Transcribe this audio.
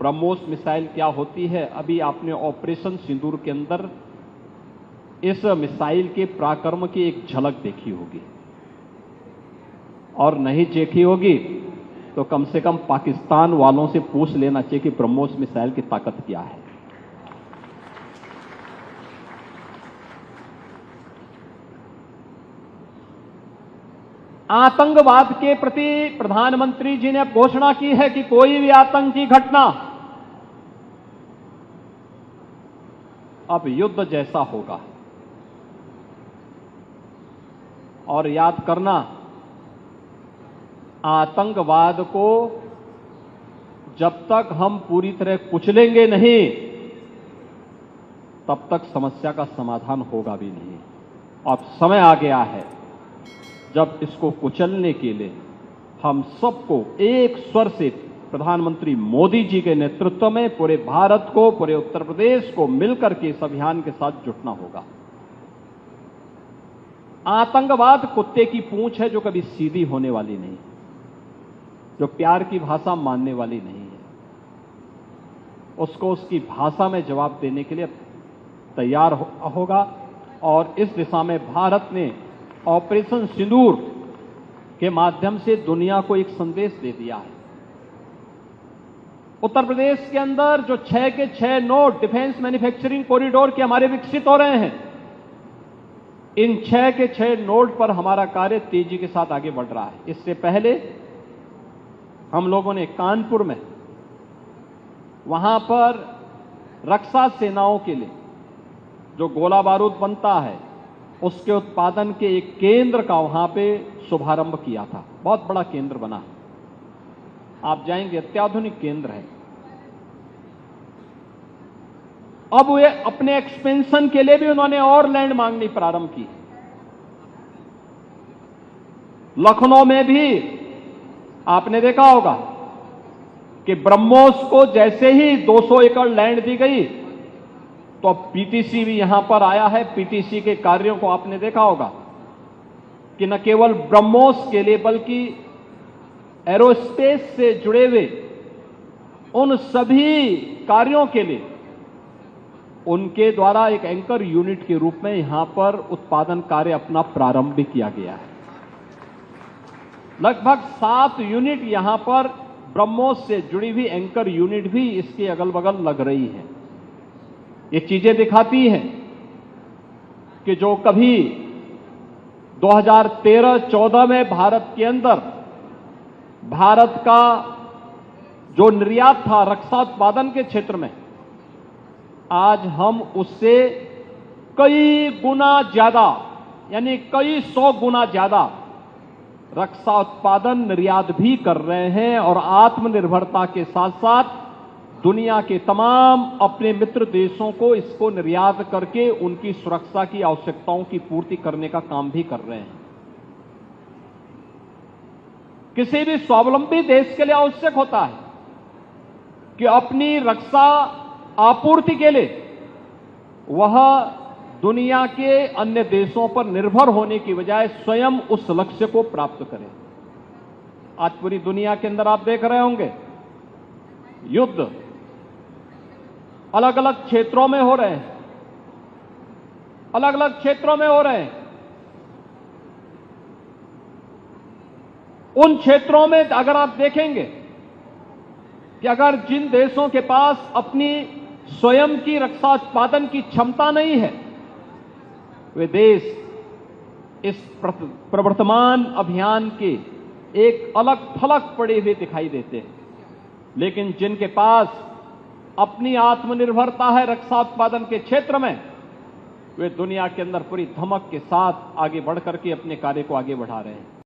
BrahMos missile क्या होती है, अभी आपने ऑपरेशन सिंदूर के अंदर इस मिसाइल के पराक्रम की एक झलक देखी होगी, और नहीं देखी होगी तो कम से कम पाकिस्तान वालों से पूछ लेना चाहिए कि ब्रह्मोस मिसाइल की ताकत क्या है। आतंकवाद के प्रति प्रधानमंत्री जी ने घोषणा की है कि कोई भी आतंकी घटना अब युद्ध जैसा होगा। और याद करना, आतंकवाद को जब तक हम पूरी तरह कुचलेंगे नहीं, तब तक समस्या का समाधान होगा भी नहीं। अब समय आ गया है जब इसको कुचलने के लिए हम सबको एक स्वर से प्रधानमंत्री मोदी जी के नेतृत्व में पूरे भारत को, पूरे उत्तर प्रदेश को मिलकर के इस अभियान के साथ जुटना होगा। आतंकवाद कुत्ते की पूंछ है जो कभी सीधी होने वाली नहीं, जो प्यार की भाषा मानने वाली नहीं है। उसको उसकी भाषा में जवाब देने के लिए तैयार होगा। और इस दिशा में भारत ने ऑपरेशन सिंदूर के माध्यम से दुनिया को एक संदेश दे दिया है। उत्तर प्रदेश के अंदर जो 6 के 6 नोड डिफेंस मैन्युफैक्चरिंग कॉरिडोर के हमारे विकसित हो रहे हैं, इन 6 के 6 नोड पर हमारा कार्य तेजी के साथ आगे बढ़ रहा है। इससे पहले हम लोगों ने कानपुर में, वहां पर रक्षा सेनाओं के लिए जो गोला बारूद बनता है उसके उत्पादन के एक केंद्र का वहां पे शुभारंभ किया था। बहुत बड़ा केंद्र बना है, आप जाएंगे, अत्याधुनिक केंद्र है। अब वे अपने एक्सपेंशन के लिए भी उन्होंने और लैंड मांगनी प्रारंभ की। लखनऊ में भी आपने देखा होगा कि ब्रह्मोस को जैसे ही 200 एकड़ लैंड दी गई तो पीटीसी भी यहां पर आया है। पीटीसी के कार्यों को आपने देखा होगा कि न केवल ब्रह्मोस के लिए बल्कि एरोस्पेस से जुड़े हुए उन सभी कार्यों के लिए उनके द्वारा एक एंकर यूनिट के रूप में यहां पर उत्पादन कार्य अपना प्रारंभ भी किया गया है। लगभग 7 यूनिट यहां पर ब्रह्मोस से जुड़ी हुई एंकर यूनिट भी इसके अगल बगल लग रही है। ये चीजें दिखाती हैं कि जो कभी 2013-14 में भारत के अंदर भारत का जो निर्यात था रक्षा उत्पादन के क्षेत्र में, आज हम उससे कई गुना ज्यादा, यानी कई 100 गुना ज्यादा रक्षा उत्पादन निर्यात भी कर रहे हैं। और आत्मनिर्भरता के साथ साथ दुनिया के तमाम अपने मित्र देशों को इसको निर्यात करके उनकी सुरक्षा की आवश्यकताओं की पूर्ति करने का काम भी कर रहे हैं। किसी भी स्वावलंबी देश के लिए आवश्यक होता है कि अपनी रक्षा आपूर्ति के लिए वह दुनिया के अन्य देशों पर निर्भर होने की बजाय स्वयं उस लक्ष्य को प्राप्त करे। आज पूरी दुनिया के अंदर आप देख रहे होंगे युद्ध अलग अलग क्षेत्रों में हो रहे हैं, अलग अलग क्षेत्रों में हो रहे हैं। उन क्षेत्रों में अगर आप देखेंगे कि अगर जिन देशों के पास अपनी स्वयं की रक्षा उत्पादन की क्षमता नहीं है, वे देश इस प्रवर्तमान अभियान के एक अलग थलग पड़े हुए दिखाई देते हैं। लेकिन जिनके पास अपनी आत्मनिर्भरता है रक्षा उत्पादन के क्षेत्र में, वे दुनिया के अंदर पूरी धमक के साथ आगे बढ़ करके अपने कार्य को आगे बढ़ा रहे हैं।